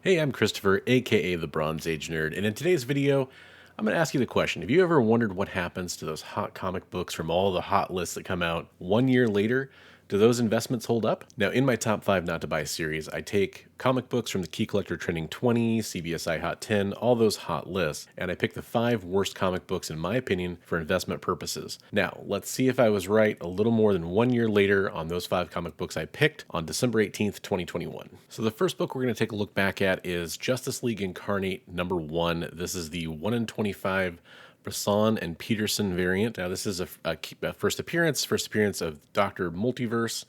Hey, I'm Christopher, aka the Bronze Age Nerd, and in today's video, I'm going to ask you the question. Have you ever wondered what happens to those hot comic books from all the hot lists that come out 1 year later? Do those investments hold up? Now, in my top 5 not to buy series, I take comic books from the Key Collector Trending 20, CBSI Hot 10, all those hot lists, and I pick the 5 worst comic books in my opinion for investment purposes. Now, let's see if I was right a little more than 1 year later on those 5 comic books I picked on December 18th, 2021. So the first book we're going to take a look back at is Justice League Incarnate number 1. This is the 1 in 25 Brisson and Peterson variant. Now, this is a first appearance of Dr. Multiverse.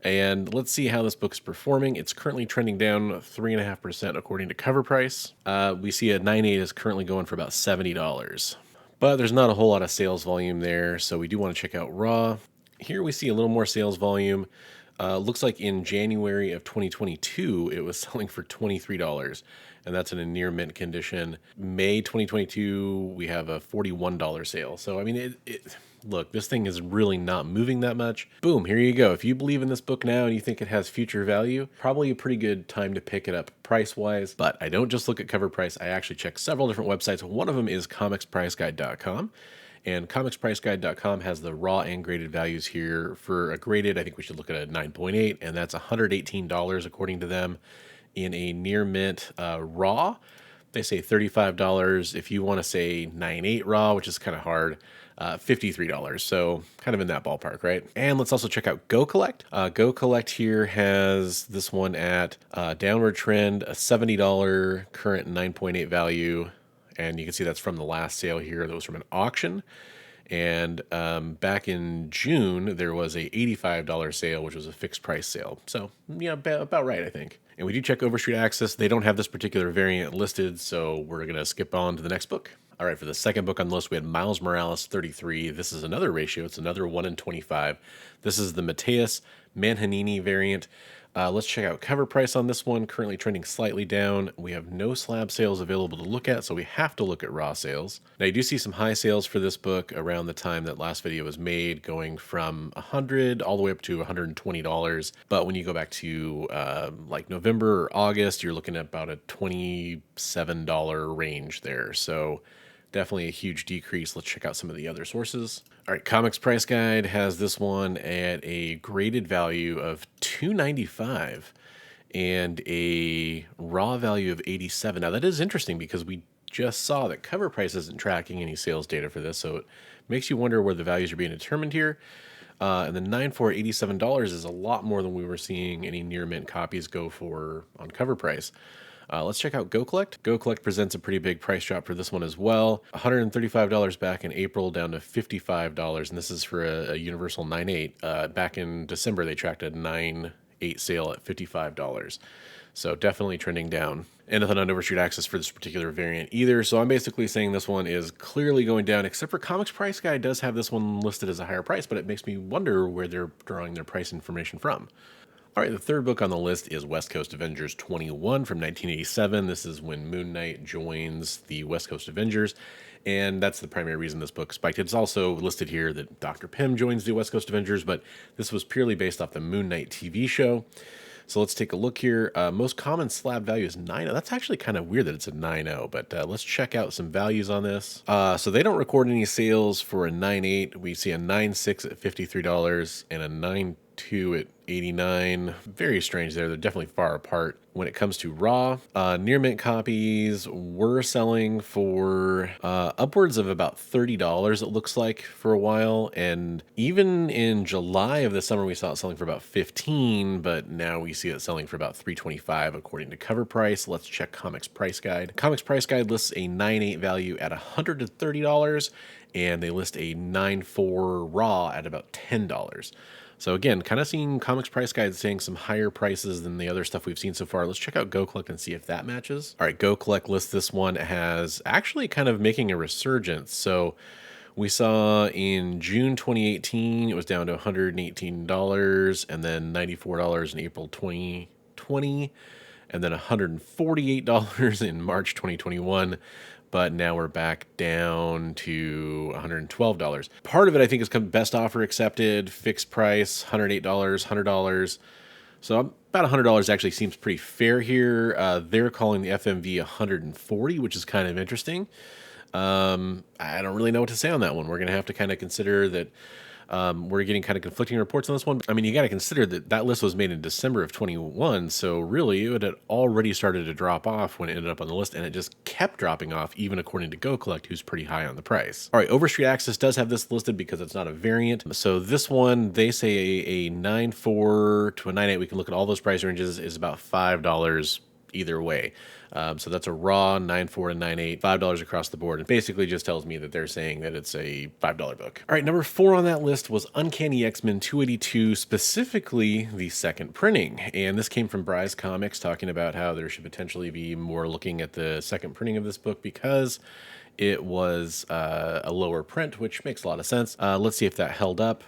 And let's see how this book is performing. It's currently trending down 3.5% according to COVRPRICE. We see a 9.8 is currently going for about $70. But there's not a whole lot of sales volume there, so we do want to check out Raw. Here we see a little more sales volume. Looks like in January of 2022, it was selling for $23, and that's in a near mint condition. May 2022, we have a $41 sale. So, I mean, look, this thing is really not moving that much. Boom, here you go. If you believe in this book now and you think it has future value, probably a pretty good time to pick it up price-wise. But I don't just look at cover price. I actually check several different websites. One of them is comicspriceguide.com. And comicspriceguide.com has the raw and graded values here. For a graded, I think we should look at a 9.8, and that's $118 according to them. In a near mint raw, they say $35. If you want to say 9.8 raw, which is kind of hard, $53. So kind of in that ballpark, right? And let's also check out Go Collect. Go Collect here has this one at downward trend, a $70 current 9.8 value. And you can see that's from the last sale here. That was from an auction. And back in June, there was a $85 sale, which was a fixed price sale. So, yeah, about right, I think. And we do check Overstreet Access. They don't have this particular variant listed, so we're going to skip on to the next book. All right, for the second book on the list, we had Miles Morales 33. This is another ratio. It's another 1 in 25. This is the Mateus Manhanini variant. Let's check out cover price on this one, currently trending slightly down. We have no slab sales available to look at, so we have to look at raw sales. Now, you do see some high sales for this book around the time that last video was made, going from $100 all the way up to $120. But when you go back to like November or August, you're looking at about a $27 range there. So definitely a huge decrease. Let's check out some of the other sources. All right, Comics Price Guide has this one at a graded value of $295 and a raw value of $87. Now, that is interesting because we just saw that cover price isn't tracking any sales data for this, so it makes you wonder where the values are being determined here. And the 9.4 $87 is a lot more than we were seeing any near mint copies go for on cover price. Let's check out Go Collect. Go Collect presents a pretty big price drop for this one as well. $135 back in April, down to $55, and this is for a Universal 9.8. Back in December, they tracked a 9.8 sale at $55. So definitely trending down. And nothing on Overstreet Access for this particular variant either. So I'm basically saying this one is clearly going down, except for Comics Price Guide does have this one listed as a higher price, but it makes me wonder where they're drawing their price information from. All right, the third book on the list is West Coast Avengers 21 from 1987. This is when Moon Knight joins the West Coast Avengers, and that's the primary reason this book spiked. It's also listed here that Dr. Pym joins the West Coast Avengers, but this was purely based off the Moon Knight TV show. So let's take a look here. Most common slab value is 9.0. That's actually kind of weird that it's a 9.0, but let's check out some values on this. So they don't record any sales for a 9.8. We see a 9.6 at $53 and a 9.2 at $89. Very strange there. They're definitely far apart. When it comes to raw, near mint copies were selling for upwards of about $30, it looks like, for a while. And even in July of the summer, we saw it selling for about $15, but now we see it selling for about $325 according to cover price. Let's check Comics Price Guide. Comics Price Guide lists a 9.8 value at $130, and they list a 9.4 raw at about $10. So again, kind of seeing Comics Price Guide saying some higher prices than the other stuff we've seen so far. Let's check out Go Collect and see if that matches. All right, Go Collect lists this one as actually kind of making a resurgence. So we saw in June 2018, it was down to $118 and then $94 in April 2020 and then $148 in March 2021. But now we're back down to $112. Part of it, I think, is best offer accepted, fixed price, $108, $100. So about $100 actually seems pretty fair here. They're calling the FMV 140, which is kind of interesting. I don't really know what to say on that one. We're going to have to kind of consider that we're getting kind of conflicting reports on this one. I mean, you got to consider that that list was made in December of 21, so really it had already started to drop off when it ended up on the list, and it just kept dropping off, even according to Go Collect, who's pretty high on the price. All right, Overstreet Access does have this listed because it's not a variant. So this one, they say a 9.4 to a 9.8. We can look at all those price ranges, is about $5 either way. So that's a raw 9.4 and 9.8, $5 across the board. It basically just tells me that they're saying that it's a $5 book. All right, number 4 on that list was Uncanny XMen 282, specifically the second printing. And this came from Bryce Comics, talking about how there should potentially be more looking at the second printing of this book because it was a lower print, which makes a lot of sense. Let's see if that held up.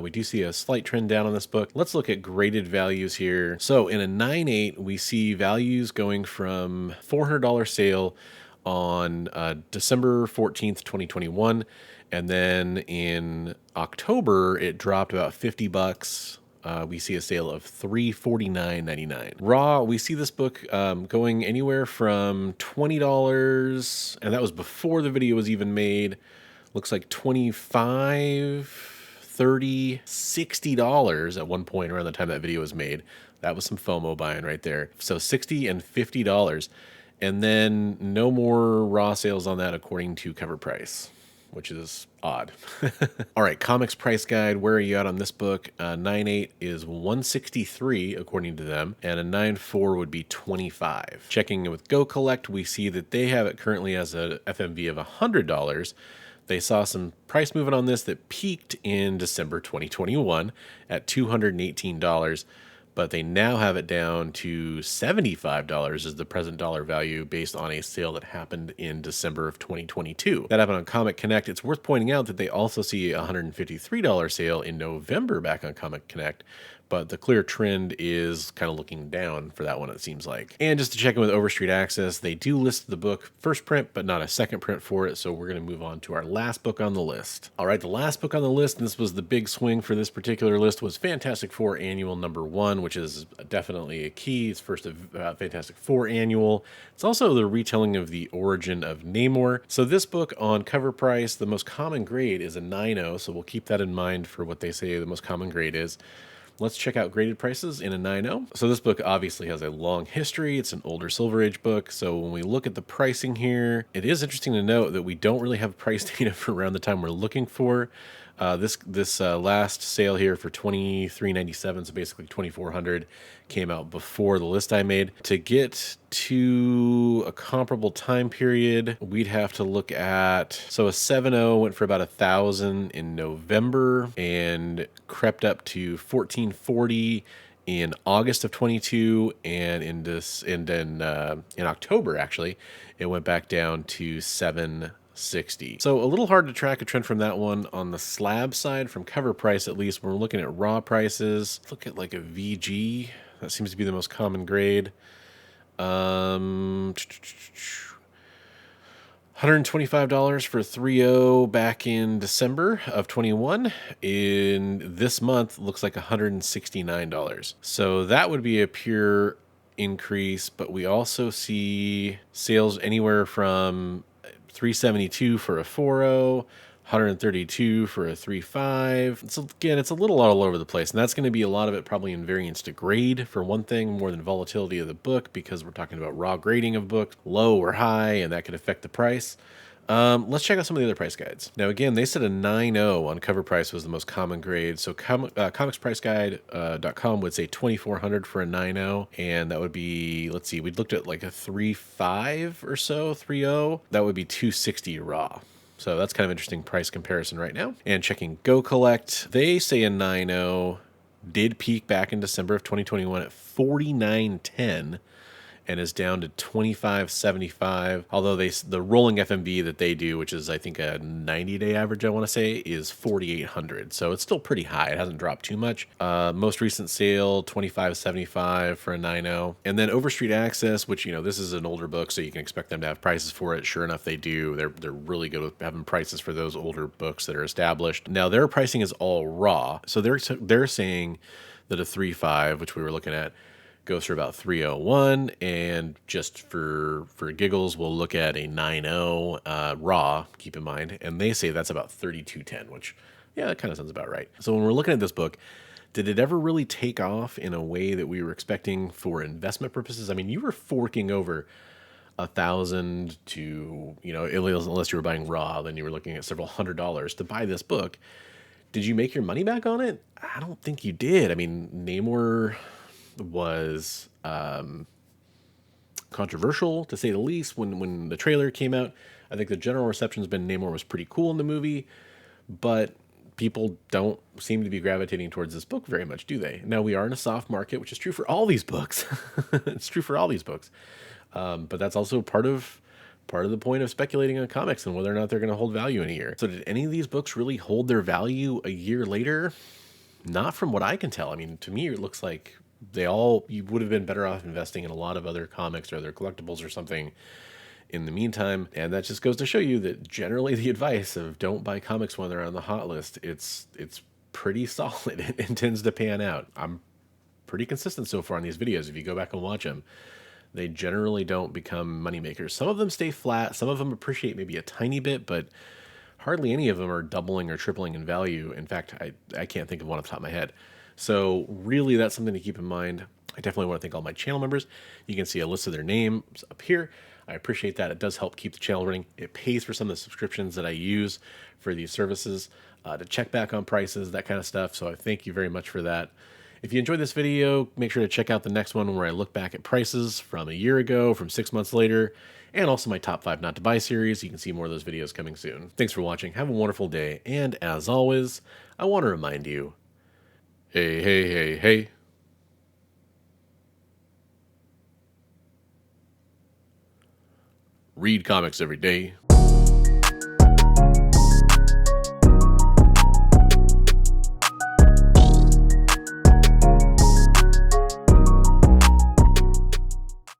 We do see a slight trend down on this book. Let's look at graded values here. So in a 9.8, we see values going from $400 sale on December 14th, 2021. And then in October, it dropped about 50 bucks. We see a sale of $349.99. Raw, we see this book going anywhere from $20, and that was before the video was even made. Looks like $25, $30, $60 at one point around the time that video was made. That was some FOMO buying right there. So $60 and $50. And then no more raw sales on that according to COVRPRICE, which is odd. All right, comics price guide. Where are you at on this book? 9.8 is $163 according to them, and a 9.4 would be $25. Checking with Go Collect, we see that they have it currently as a FMV of $100. They saw some price movement on this that peaked in December 2021 at $218, but they now have it down to $75 as the present dollar value based on a sale that happened in December of 2022. That happened on Comic Connect. It's worth pointing out that they also see a $153 sale in November back on Comic Connect, but the clear trend is kind of looking down for that one, it seems like. And just to check in with Overstreet Access, they do list the book first print, but not a second print for it, so we're going to move on to our last book on the list. All right, the last book on the list, and this was the big swing for this particular list, was Fantastic Four Annual #1, which is definitely a key. It's first of Fantastic Four Annual. It's also the retelling of the origin of Namor. So this book on COVRPRICE, the most common grade is a 9.0, so we'll keep that in mind for what they say the most common grade is. Let's check out graded prices in a 9.0. So this book obviously has a long history. It's an older Silver Age book. So when we look at the pricing here, it is interesting to note that we don't really have price data for around the time we're looking for. This last sale here for $23.97, so basically $2,400, came out before the list I made. To get to a comparable time period, we'd have to look at, so a 7.0 went for about $1,000 in November and crept up to $1,440 in August of 22, and in October actually, it went back down to $760. So a little hard to track a trend from that one on the slab side from COVRPRICE, at least when we're looking at raw prices. Look at like a VG. That seems to be the most common grade. $125 for 3.0 back in December of 21. In this month, looks like $169. So that would be a pure increase, but we also see sales anywhere from $372 for a 4.0, $132 for a 3.5. So again, it's a little all over the place, and that's going to be a lot of it probably in variance to grade for one thing, more than volatility of the book, because we're talking about raw grading of books, low or high, and that could affect the price. Let's check out some of the other price guides. Now, again, they said a 9.0 on COVRPRICE was the most common grade. So comicspriceguide.com would say $2,400 for a 9.0. And that would be, let's see, we'd looked at like a 3.5 or so, 3.0. That would be $260 raw. So that's kind of interesting price comparison right now. And checking Go Collect, they say a 9.0 did peak back in December of 2021 at $49.10. And is down to $25.75. Although the rolling FMV that they do, which is I think a 90-day average, I want to say, is $4,800. So it's still pretty high. It hasn't dropped too much. Most recent sale, $25.75 for a 9.0. And then Overstreet Access, which, you know, this is an older book, so you can expect them to have prices for it. Sure enough, they do. They're really good with having prices for those older books that are established. Now their pricing is all raw, so they're saying that a 3.5, which we were looking at, goes for about 301, and just for giggles, we'll look at a 9.0 raw, keep in mind, and they say that's about 3210, which, yeah, that kind of sounds about right. So when we're looking at this book, did it ever really take off in a way that we were expecting for investment purposes? I mean, you were forking over 1,000 to, unless you were buying raw, then you were looking at several $100s to buy this book. Did you make your money back on it? I don't think you did. I mean, Namor was controversial, to say the least, when the trailer came out. I think the general reception's been Namor was pretty cool in the movie, but people don't seem to be gravitating towards this book very much, do they? Now, we are in a soft market, which is true for all these books. It's true for all these books. But that's also part of the point of speculating on comics and whether or not they're going to hold value in a year. So did any of these books really hold their value a year later? Not from what I can tell. I mean, to me, it looks like you would have been better off investing in a lot of other comics or other collectibles or something in the meantime. And that just goes to show you that generally the advice of don't buy comics when they're on the hot list, it's pretty solid. It tends to pan out. I'm pretty consistent so far on these videos. If you go back and watch them, they generally don't become moneymakers. Some of them stay flat. Some of them appreciate maybe a tiny bit, but hardly any of them are doubling or tripling in value. In fact, I can't think of one off the top of my head. So really, that's something to keep in mind. I definitely want to thank all my channel members. You can see a list of their names up here. I appreciate that. It does help keep the channel running. It pays for some of the subscriptions that I use for these services, to check back on prices, that kind of stuff. So I thank you very much for that. If you enjoyed this video, make sure to check out the next one where I look back at prices from a year ago, from 6 months later, and also my top 5 not to buy series. You can see more of those videos coming soon. Thanks for watching. Have a wonderful day. And as always, I want to remind you, hey, hey, hey, hey. Read comics every day.